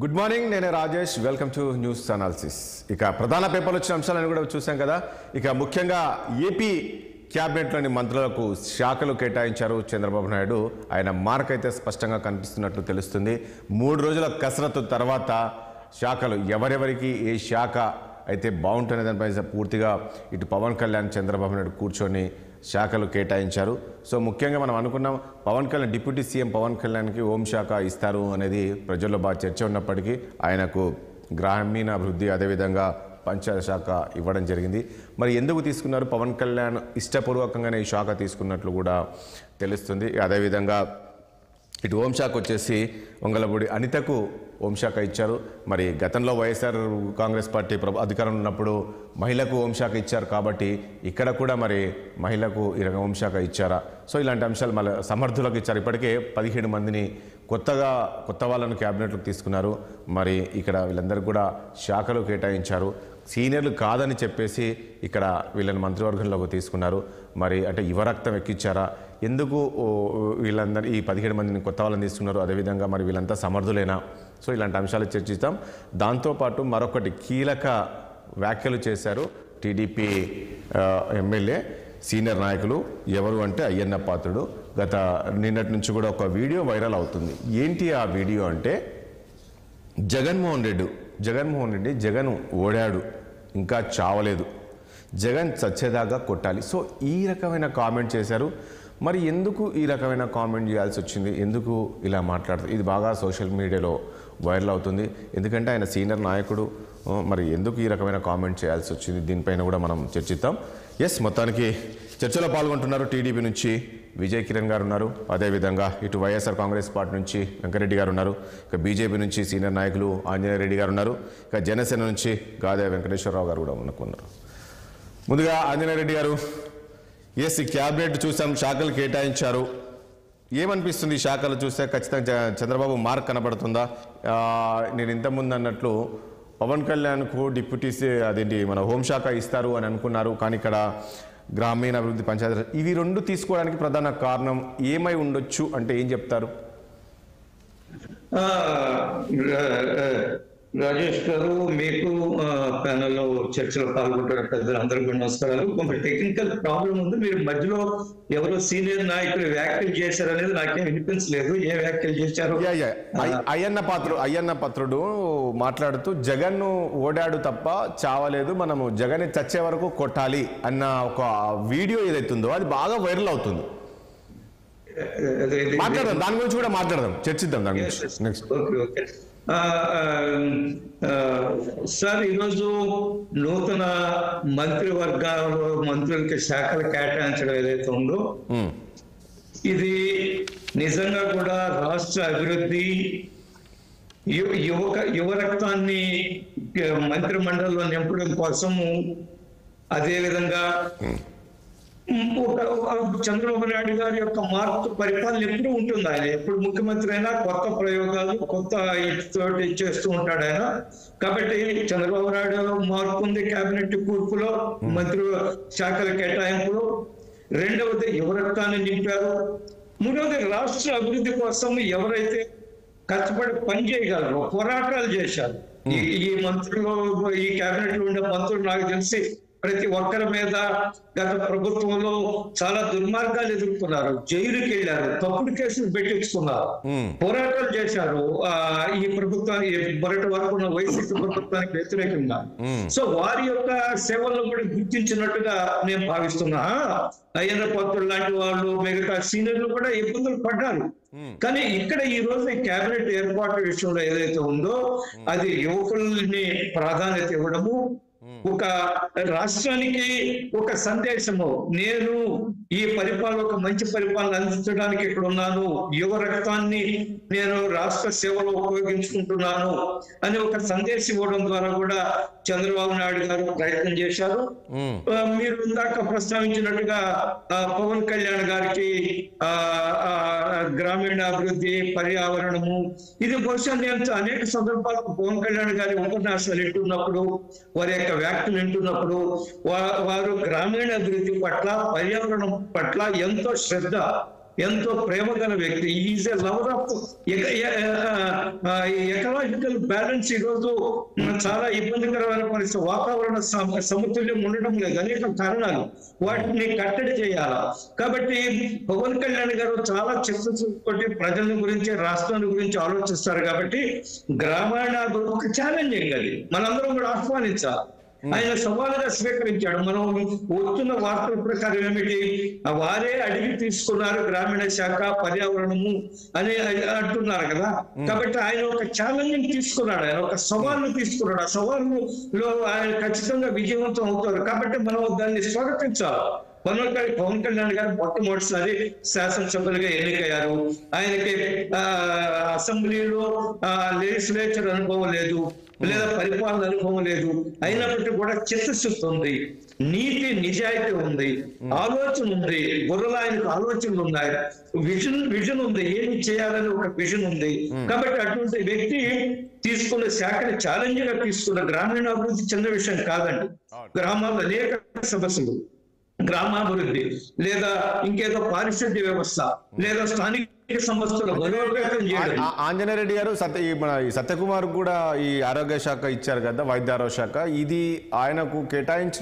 Good morning, నేను Rajesh. Welcome to news analysis. ఇక ప్రధాన పేపర్లు వచ్చిన అంశాలను కూడా చూసాం కదా. ఇక ముఖ్యంగా ఏపీ క్యాబినెట్లోని మంత్రులకు శాఖలు కేటాయించారు చంద్రబాబు నాయుడు. ఆయన మార్క్ అయితే స్పష్టంగా కనిపిస్తున్నట్లు తెలుస్తుంది. 3 రోజుల కసరత్తు తర్వాత శాఖలు ఎవరెవరికి ఏ శాఖ అయితే బాగుంటునే దానిపై పూర్తిగా ఇటు పవన్ కళ్యాణ్, చంద్రబాబు నాయుడు కూర్చొని శాఖలు కేటాయించారు. సో ముఖ్యంగా మనం అనుకున్నాం పవన్ కళ్యాణ్, డిప్యూటీ సీఎం పవన్ కళ్యాణ్కి హోంశాఖ ఇస్తారు అనేది ప్రజల్లో బాగా చర్చ ఉన్నప్పటికీ ఆయనకు గ్రామీణాభివృద్ధి అదేవిధంగా పంచాయతీ శాఖ ఇవ్వడం జరిగింది. మరి ఎందుకు తీసుకున్నారు? పవన్ కళ్యాణ్ ఇష్టపూర్వకంగానే ఈ శాఖ తీసుకున్నట్లు కూడా తెలుస్తుంది. అదేవిధంగా ఇటు హోంశాఖ వచ్చేసి వంగలపూడి అనితకు హోంశాఖ ఇచ్చారు. మరి గతంలో వైఎస్ఆర్ కాంగ్రెస్ పార్టీ అధికారంలో ఉన్నప్పుడు మహిళకు హోంశాఖ ఇచ్చారు కాబట్టి ఇక్కడ కూడా మరి మహిళకు ఈ రకం హోంశాఖ ఇచ్చారా? సో ఇలాంటి అంశాలు మళ్ళీ సమర్థులకు ఇచ్చారు. ఇప్పటికే 17 మందిని కొత్త వాళ్ళను క్యాబినెట్లోకి తీసుకున్నారు. మరి ఇక్కడ వీళ్ళందరికీ కూడా శాఖలు కేటాయించారు. సీనియర్లు కాదని చెప్పేసి ఇక్కడ వీళ్ళని మంత్రివర్గంలోకి తీసుకున్నారు. మరి అంటే యువరక్తం ఎక్కించారా? ఎందుకు వీళ్ళందరూ ఈ 17 మందిని కొత్త వాళ్ళని తీసుకున్నారు? అదేవిధంగా మరి వీళ్ళంతా సమర్థులేనా? సో ఇలాంటి అంశాలు చర్చిస్తాం. దాంతోపాటు మరొకటి కీలక వ్యాఖ్యలు చేశారు టీడీపీ ఎమ్మెల్యే సీనియర్ నాయకులు. ఎవరు అంటే అయ్యన్న పాత్రుడు. నిన్నటి నుంచి కూడా ఒక వీడియో వైరల్ అవుతుంది. ఏంటి ఆ వీడియో అంటే జగన్మోహన్ రెడ్డి జగన్ ఓడాడు, ఇంకా చావలేదు, జగన్ చచ్చేదాకా కొట్టాలి. సో ఈ రకమైన కామెంట్ చేశారు. మరి ఎందుకు ఈ రకమైన కామెంట్ చేయాల్సి వచ్చింది? ఎందుకు ఇలా మాట్లాడుతుంది? ఇది బాగా సోషల్ మీడియాలో వైరల్ అవుతుంది. ఎందుకంటే ఆయన సీనియర్ నాయకుడు. మరి ఎందుకు ఈ రకమైన కామెంట్ చేయాల్సి వచ్చింది? దీనిపైన కూడా మనం చర్చిద్దాం. మొత్తానికి చర్చలో పాల్గొంటున్నారు టీడీపీ నుంచి విజయ్ కిరణ్ గారు ఉన్నారు. అదేవిధంగా ఇటు వైఎస్ఆర్ కాంగ్రెస్ పార్టీ నుంచి వెంకరెడ్డి గారు ఉన్నారు. ఇక బీజేపీ నుంచి సీనియర్ నాయకులు ఆంజనేయ రెడ్డి గారు ఉన్నారు. ఇక జనసేన నుంచి గాదే వెంకటేశ్వరరావు గారు కూడా ఉన్నారు. ముందుగా ఆంజనేయ రెడ్డి గారు, ఈ క్యాబినెట్ చూసాం, శాఖలు కేటాయించారు. ఏమనిపిస్తుంది? ఈ శాఖలు చూస్తే ఖచ్చితంగా చంద్రబాబు మార్క్ కనబడుతుందా? నేను ఇంతకుముందు అన్నట్లు పవన్ కళ్యాణ్కు డిప్యూటీసీ అదేంటి మన హోంశాఖ ఇస్తారు అని అనుకున్నారు. కానీ ఇక్కడ గ్రామీణాభివృద్ధి, పంచాయతీ ఇవి 2 తీసుకోవడానికి ప్రధాన కారణం ఏమై ఉండొచ్చు అంటే ఏం చెప్తారు? రాజేష్ గారు, మీకు ప్యానెల్లో చర్చలో పాల్గొంటున్న పెద్దలందరికీ నమస్కారాలు. కొంత టెక్నికల్ ప్రాబ్లం ఉంది. మీరు మధ్యలో ఎవరో సీనియర్ నాయకులు వ్యాఖ్యలు చేశారనేది నాకేం వినిపించలేదు. ఏ వ్యాఖ్యలు చేశారు? అయ్యన్న పాత్రుడు మాట్లాడుతూ జగన్ ఓడాడు తప్ప చావలేదు, మనము జగన్ చచ్చే వరకు కొట్టాలి అన్న ఒక వీడియో ఏదైతుందో అది బాగా వైరల్ అవుతుంది. మాట్లాడదాం, దాని గురించి కూడా మాట్లాడదాం, చర్చిద్దాం దాని గురించి నెక్స్ట్. సార్, ఈరోజు నూతన మంత్రివర్గాల్లో మంత్రులకి శాఖలు కేటాయించడం ఏదైతే ఉందో ఇది నిజంగా కూడా రాష్ట్ర అభివృద్ధి, యువరక్తాన్ని మంత్రి మండలిలో నింపడం కోసము, అదేవిధంగా చంద్రబాబు నాయుడు గారి యొక్క మార్పు పరిపాలన ఎప్పుడు ఉంటుంది. ఆయన ఎప్పుడు ముఖ్యమంత్రి అయినా కొత్త ప్రయోగాలు, కొత్త తోటి చేస్తూ ఉంటాడు ఆయన. కాబట్టి చంద్రబాబు నాయుడు మార్పు ఉంది కేబినెట్ కూర్పులో, మంత్రి శాఖల కేటాయింపులో. రెండవది యువరక్తాన్ని నింపారు. మూడవది రాష్ట్ర అభివృద్ధి కోసం ఎవరైతే కష్టపడి పని చేయగలరో, పోరాటాలు చేశారు. ఈ మంత్రులు, ఈ కేబినెట్ లో ఉండే మంత్రులు నాకు తెలిసి ప్రతి ఒక్కరి మీద గత ప్రభుత్వంలో చాలా దుర్మార్గాలు ఎదుర్కొన్నారు, జైలుకి వెళ్ళారు, తప్పుడు కేసులు పెట్టించుకున్నారు, పోరాటాలు చేశారు ఈ ప్రభుత్వానికి మొదటి వరకు ఉన్న వైసీపీ ప్రభుత్వానికి వ్యతిరేకంగా. సో వారి యొక్క సేవలను కూడా గుర్తించినట్టుగా నేను భావిస్తున్నా. అయ్యన్న పాత్రుడు లాంటి వాళ్ళు, మిగతా సీనియర్లు కూడా ఇబ్బందులు పడ్డారు. కానీ ఇక్కడ ఈ రోజు కేబినెట్ ఏర్పాటు విషయంలో ఏదైతే ఉందో అది యువకుల్ని ప్రాధాన్యత ఇవ్వడము, ఒక రాష్ట్రానికి ఒక సందేశము, నేను ఈ పరిపాలన ఒక మంచి పరిపాలన అందించడానికి ఇక్కడ ఉన్నాను, యువ రక్తాన్ని నేను రాష్ట్ర సేవలో ఉపయోగించుకుంటున్నాను అని ఒక సందేశం ఇవ్వడం ద్వారా కూడా చంద్రబాబు నాయుడు గారు ప్రయత్నం చేశారు. మీరు ఇందాక ప్రస్తావించినట్టుగా పవన్ కళ్యాణ్ గారికి గ్రామీణాభివృద్ధి, పర్యావరణము, ఇది బహుశా నేను అనేక సందర్భాల్లో పవన్ కళ్యాణ్ గారి ఉపన్యాసాలు వింటున్నప్పుడు, వారి యొక్క వ్యాఖ్యలు వింటున్నప్పుడు వారు గ్రామీణాభివృద్ధి పట్ల, పర్యావరణం పట్ల ఎంతో శ్రద్ధ ఎంతో ప్రేమ గల వ్యక్తి. Is a lover of ecological balance. ఈరోజు చాలా ఇబ్బందికరమైన పరిస్థితి, వాతావరణ సమతుల్యం ఉండడం లేదు, అనేక కారణాలు, వాటిని కట్టడి చేయాలా. కాబట్టి పవన్ కళ్యాణ్ గారు చాలా చిత్తశుద్ధితోటి ప్రజల గురించి, రాష్ట్రాల గురించి ఆలోచిస్తారు. కాబట్టి గ్రామీణాభివృద్ధి ఒక ఛాలెంజింగ్, అది మనందరం కూడా ఆహ్వానించాలి. ఆయన సవాలుగా స్వీకరించాడు. మనం వస్తున్న వార్తల ప్రకారం ఏమిటి, వారే అడిగి తీసుకున్నారు గ్రామీణ శాఖ, పర్యావరణము అని అంటున్నారు కదా. కాబట్టి ఆయన ఒక ఛాలెంజ్ తీసుకున్నాడు, ఆయన ఒక సవాల్ను తీసుకున్నాడు. ఆ సవాలులో ఆయన ఖచ్చితంగా విజయవంతం అవుతారు. కాబట్టి మనం దాన్ని స్వాగతించాలి. పవన్ కళ్యాణ్ గారు మొట్టమొదటిసారి శాసనసభ్యులుగా ఎన్నికయ్యారు. ఆయనకి అసెంబ్లీలో లెజిస్లేచర్ అనుభవం లేదు, లేదా పరిపాలన అనుభవం లేదు. అయినప్పటికీ కూడా చిత్తశుద్ధి ఉంది, నీతి నిజాయితీ ఉంది, ఆలోచన ఉంది, బుర్రలో ఆయనకు ఆలోచనలు ఉన్నాయి, విజన్ ఉంది, ఏమి చేయాలని ఒక విజన్ ఉంది. కాబట్టి అటువంటి వ్యక్తి తీసుకున్న శాఖని ఛాలెంజ్ గా తీసుకున్న గ్రామీణాభివృద్ధి చిన్న విషయం కాదండి. గ్రామాల్లో అనేక సమస్యలు, గ్రామాభివృద్ధి లేదా ఇంకేదో పారిశుద్ధ్య వ్యవస్థ లేదా స్థానిక సంస్థలు బలోపేతం చేయడం. ఆంజనేయ రెడ్డి గారు ఈ సత్యకుమార్ కూడా ఈ ఆరోగ్య శాఖ ఇచ్చారు కదా, వైద్య ఆరోగ్య శాఖ, ఇది ఆయనకు కేటాయించిన